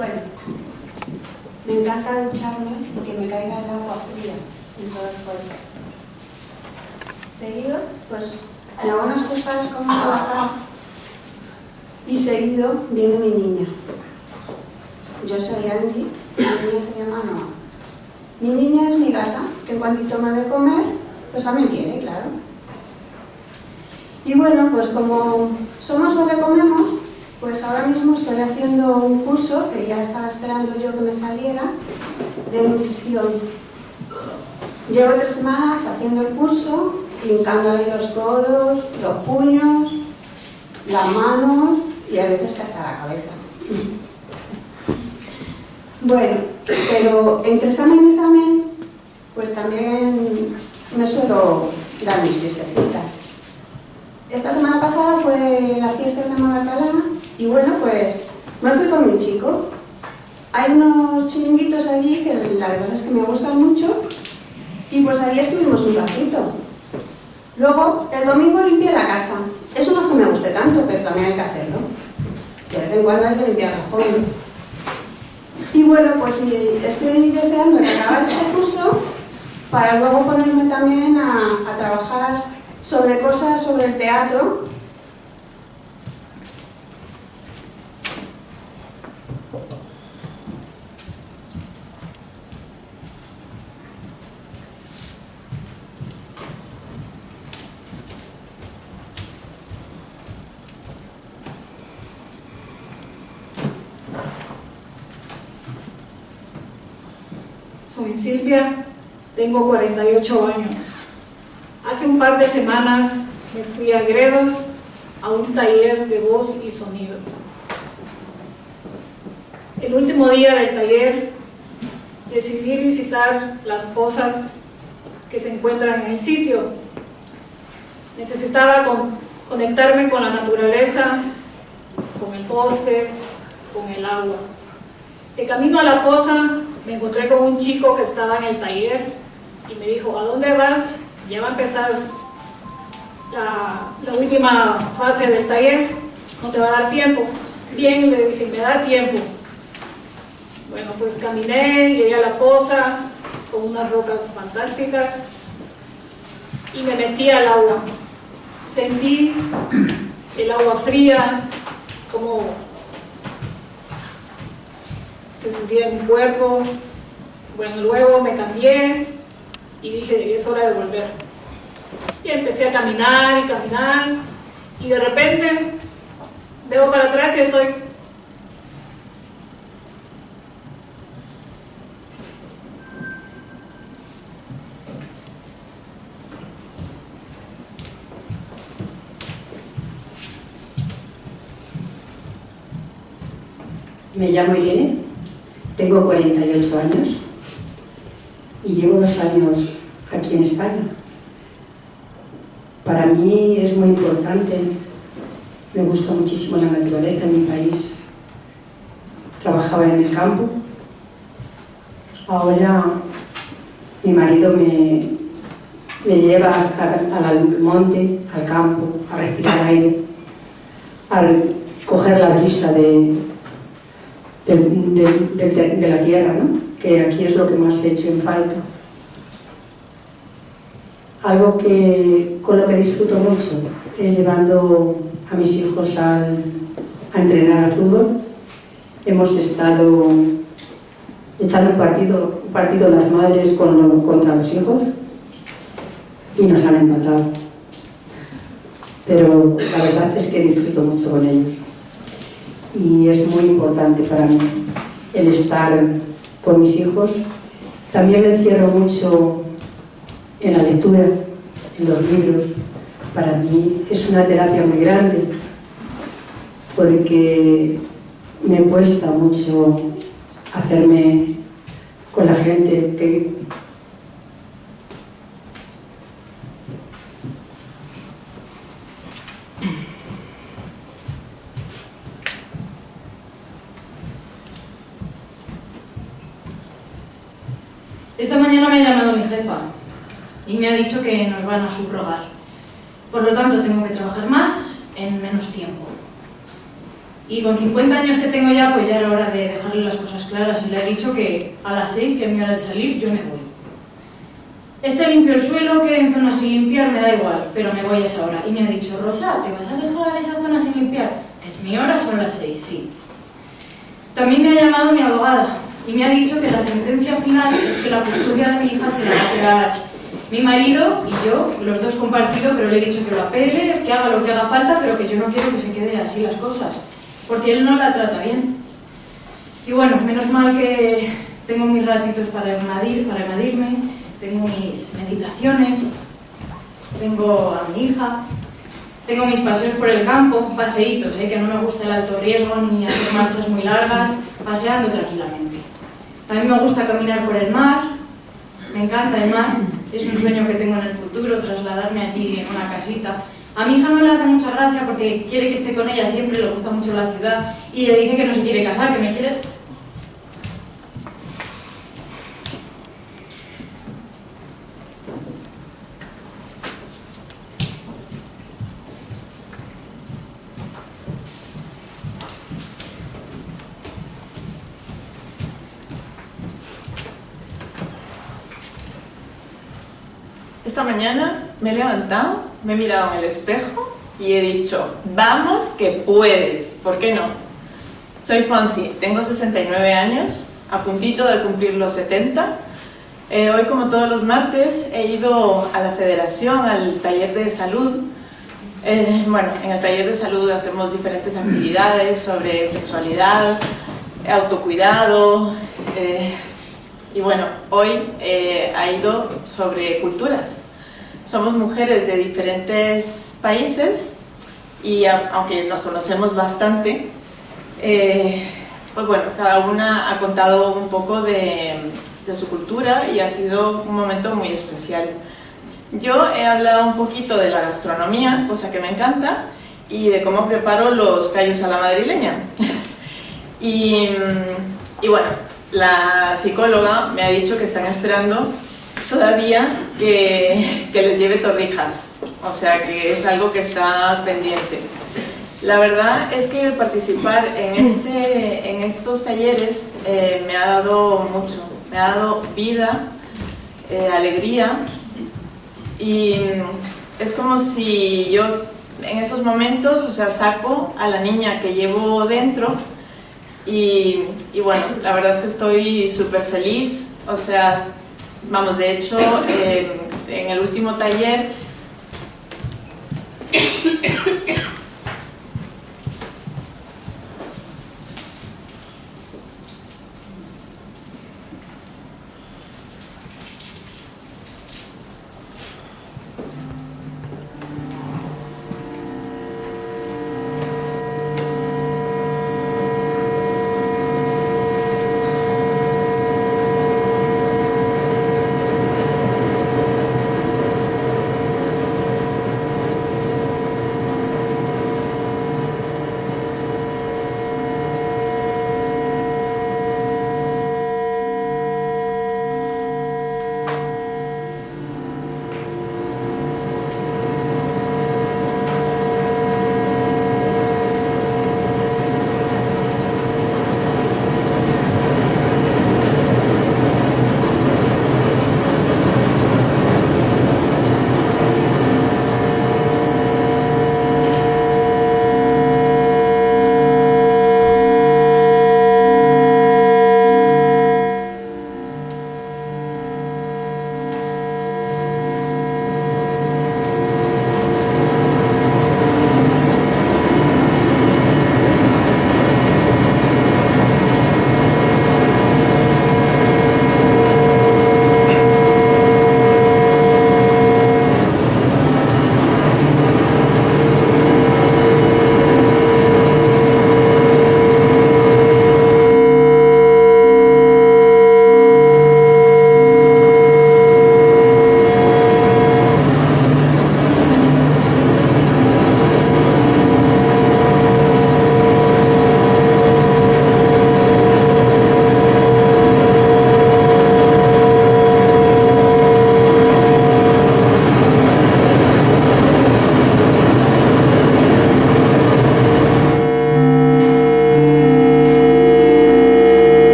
Bueno, me encanta ducharme y que me caiga el agua fría en todo el cuerpo. Seguido, pues me hago unas tostadas con un bacalao y seguido viene mi niña. Yo soy Angie, mi niña se llama Noa. Mi niña es mi gata, que cuando me ve comer, pues también quiere, claro. Y bueno, pues como somos lo que comemos, pues ahora mismo estoy haciendo un curso, que ya estaba esperando yo que me saliera, de nutrición. Llevo 3 semanas haciendo el curso, hincándole los codos, los puños, las manos y a veces que hasta la cabeza. Bueno, pero entre examen y examen, pues también me suelo dar mis fiestecitas. Esta semana pasada fue la fiesta de Semana Catalana y bueno, pues me fui con mi chico. Hay unos chiringuitos allí que la verdad es que me gustan mucho y pues ahí estuvimos un ratito. Luego, el domingo limpié la casa. Eso no es que me guste tanto, pero también hay que hacerlo. De vez en cuando hay que limpiar a fondo. Y bueno, pues estoy deseando que acabe este curso para luego ponerme también a trabajar sobre cosas sobre el teatro. Soy Silvia, tengo 48 años. Hace un par de semanas me fui a Gredos a un taller de voz y sonido. El último día del taller decidí visitar las pozas que se encuentran en el sitio. Necesitaba conectarme con la naturaleza, con el bosque, con el agua. De camino a la poza me encontré con un chico que estaba en el taller y me dijo: ¿a dónde vas? Ya va a empezar la última fase del taller, no te va a dar tiempo. Bien, le dije, me da tiempo. Bueno, pues caminé, llegué a la poza con unas rocas fantásticas y me metí al agua. Sentí el agua fría, como se sentía en mi cuerpo. Bueno, luego me cambié y dije, es hora de volver. Y empecé a caminar y caminar, y de repente veo para atrás y estoy Me llamo Irene, tengo 48 años y llevo 2 años aquí en España. Para mí es muy importante, me gusta muchísimo la naturaleza en mi país. Trabajaba en el campo, ahora mi marido me lleva al monte, al campo, a respirar aire, a coger la brisa de la tierra, ¿no? Que aquí es lo que más he hecho en falta. Algo con lo que disfruto mucho es llevando a mis hijos a entrenar al fútbol. Hemos estado echando un partido las madres contra los hijos y nos han empatado. Pero la verdad es que disfruto mucho con ellos. Y es muy importante para mí el estar con mis hijos. También me encierro mucho en la lectura, en los libros. Para mí es una terapia muy grande porque me cuesta mucho hacerme con la gente que Esta mañana me ha llamado mi jefa y me ha dicho que nos van a subrogar. Por lo tanto, tengo que trabajar más en menos tiempo. Y con 50 años que tengo ya, pues ya era hora de dejarle las cosas claras y le he dicho que a las 6, que es mi hora de salir, yo me voy. Limpio el suelo, quede en zona sin limpiar, me da igual, pero me voy a esa hora. Y me ha dicho, Rosa, ¿te vas a dejar esa zona sin limpiar? Es mi hora, son las 6, sí. También me ha llamado mi abogada y me ha dicho que la sentencia final es que la custodia de mi hija se la va a quedar mi marido y yo, los dos compartidos, pero le he dicho que lo apele, que haga lo que haga falta, pero que yo no quiero que se queden así las cosas, porque él no la trata bien. Y bueno, menos mal que tengo mis ratitos para evadirme, tengo mis meditaciones, tengo a mi hija, tengo mis paseos por el campo, paseitos, que no me gusta el alto riesgo ni hacer marchas muy largas, paseando tranquilamente. También me gusta caminar por el mar, me encanta el mar, es un sueño que tengo en el futuro, trasladarme allí en una casita. A mi hija no le hace mucha gracia porque quiere que esté con ella siempre, le gusta mucho la ciudad y le dice que no se quiere casar, que me quiere... Esta mañana me he levantado, me he mirado en el espejo y he dicho, vamos que puedes, ¿por qué no? Soy Fonsi, tengo 69 años, a puntito de cumplir los 70. Hoy, como todos los martes, he ido a la federación, al taller de salud. Bueno, en el taller de salud hacemos diferentes actividades sobre sexualidad, autocuidado, y bueno, hoy ha ido sobre culturas. Somos mujeres de diferentes países y aunque nos conocemos bastante, pues bueno, cada una ha contado un poco de su cultura y ha sido un momento muy especial. Yo he hablado un poquito de la gastronomía, cosa que me encanta, y de cómo preparo los callos a la madrileña. y bueno, la psicóloga me ha dicho que están esperando todavía que les lleve torrijas, o sea que es algo que está pendiente. La verdad es que participar en estos talleres me ha dado mucho, me ha dado vida, alegría, y es como si yo en esos momentos, o sea, saco a la niña que llevo dentro. Y bueno, la verdad es que estoy súper feliz, o sea, vamos, de hecho, en el último taller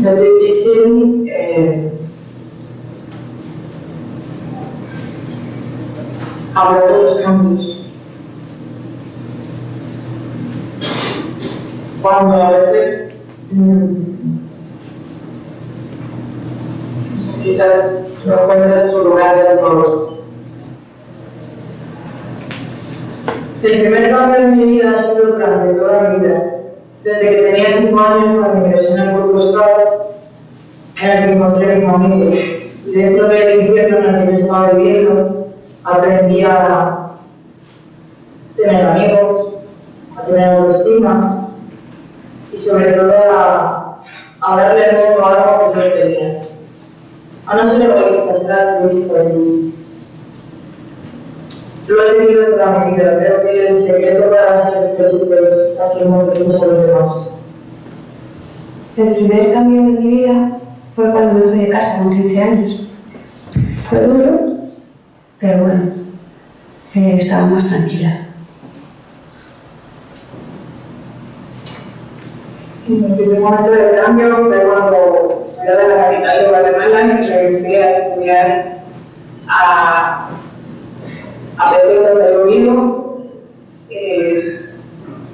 Es difícil hablar de los cambios. Cuando a veces quizás no encuentras tu lugar del todo. El primer cambio en mi vida ha sido durante toda mi vida. Desde que tenía 5 años, cuando ingresé en el grupo escolar, en el que encontré mi familia. Y dentro del infierno en el que yo estaba viviendo, aprendí a tener amigos, a tener autoestima y sobre todo a darle el mundo a algo que yo quería. A no ser egoísta, ser altruista. Lo he tenido toda mi vida. Creo que el secreto para ser feliz es haciendo feliz a los demás. El primer cambio de mi vida fue cuando me fui de casa con 15 años. Fue duro, pero bueno, estaba más tranquila. Mi primer momento de cambio fue cuando salí de la capital de Guatemala y regresé a estudiar a Petén, donde yo vivo.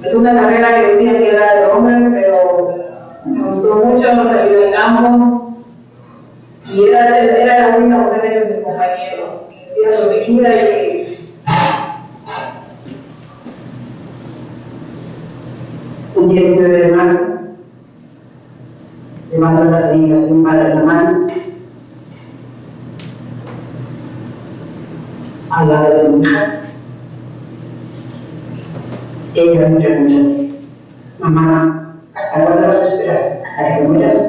Es una carrera que decía que era de hombres, pero me gustó mucho, salí del campo y era la única mujer de mis compañeros, que se sentía protegida y feliz. Un 19 de marzo, llevando las amigas de mi padre en la mano, al lado de mi hija. Ella me preguntó: mamá, ¿hasta cuándo vas a esperar? ¿Hasta que mueras?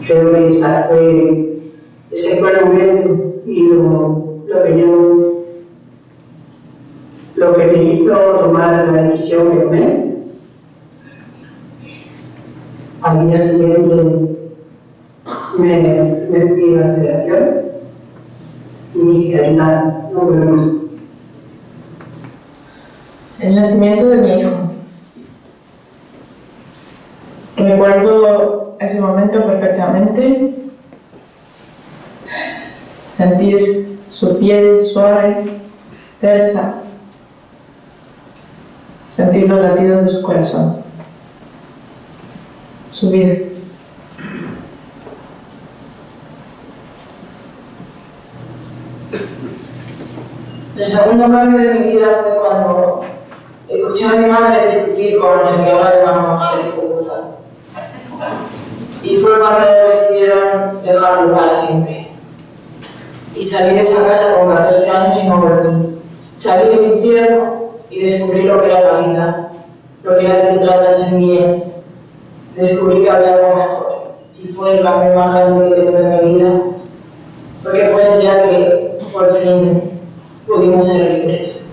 Creo que ese fue el momento y lo que me hizo tomar la decisión que tomé. Al día siguiente me fui a la federación y dije: ahorita no puedo más. El nacimiento de mi hijo. Recuerdo ese momento perfectamente. Sentir su piel suave, tersa. Sentir los latidos de su corazón. Su vida. El segundo cambio de mi vida fue cuando escuché a mi madre discutir con el que ahora llamamos el hijo puta. Y fue cuando decidieron dejarlo para siempre. Y salí de esa casa con 14 años y no volví. Salí del infierno y descubrí lo que era la vida, lo que era que te tratasen bien. Descubrí que había algo mejor. Y fue el cambio más grande que tuve en mi vida, porque fue el día que por fin pudimos ser libres.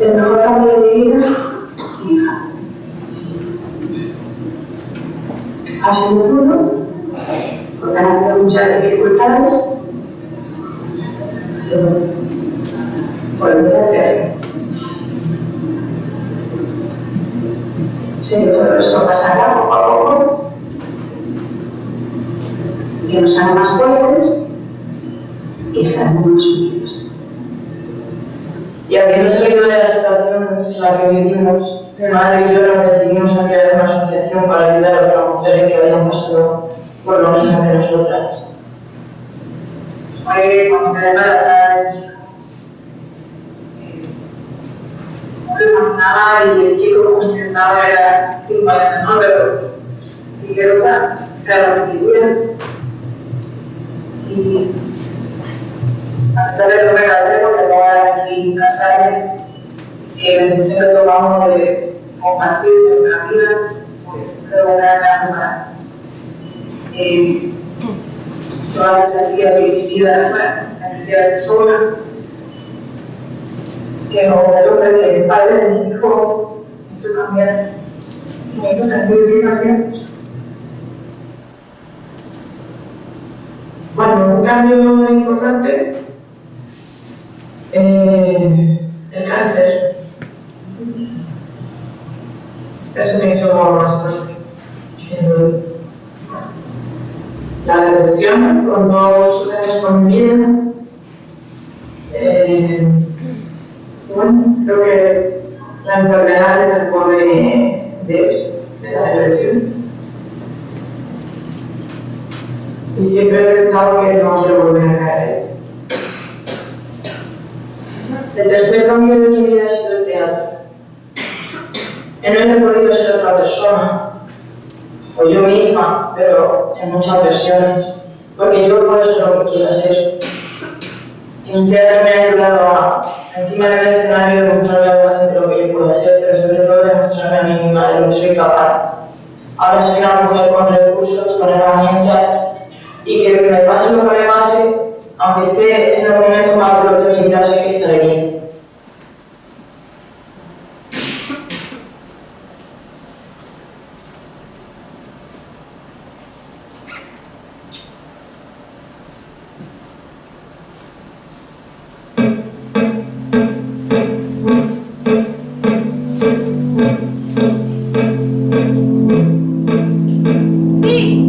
El mejor cambio de mi vida, mi hija. Ha sido duro, porque han habido muchas dificultades, pero volví a hacerlo. Sé que todo esto pasará poco a poco, que nos hará más fuertes y estaremos más unidos. Y habiendo salido de la situación en la que vivimos, mi madre y yo nos decidimos a crear una asociación para ayudar a otras mujeres que habían pasado por lo mismo que nosotras. Fue cuando quedé embarazada de mi hija. No me imaginaba y el chico con el que estaba era 5 años, ¿no? Pero dijeron, claro, que quería. Y a pesar de que me casé, porque no era difícil casarme, la decisión que tomamos de compartir nuestra vida, pues fue una gran lugar. Yo antes sentía que mi vida, me sentía así sola, que no el hombre que el padre de mi hijo me hizo cambiar, me hizo sentir bien también. Bueno, un cambio muy importante, el cáncer. Eso me hizo más fuerte, sin duda. La depresión rondó muchos años por mi vida. Bueno, creo que la enfermedad me sacó de eso, de la depresión. Y siempre he pensado que no quiero volver a caer. El tercer cambio de mi vida ha sido el teatro. En él he podido ser otra persona, o yo misma, pero en muchas versiones, porque yo puedo ser lo que quiera ser. Y el teatro me ha ayudado a, encima del escenario, demostrarme a la gente lo que yo puedo hacer, pero sobre todo demostrarme a mí misma de lo que soy capaz. Ahora soy una mujer con recursos, con herramientas, y que me pase lo que me pase, aunque esté en el momento más duro de mi vida, sé que estaré bien. ¡Sí!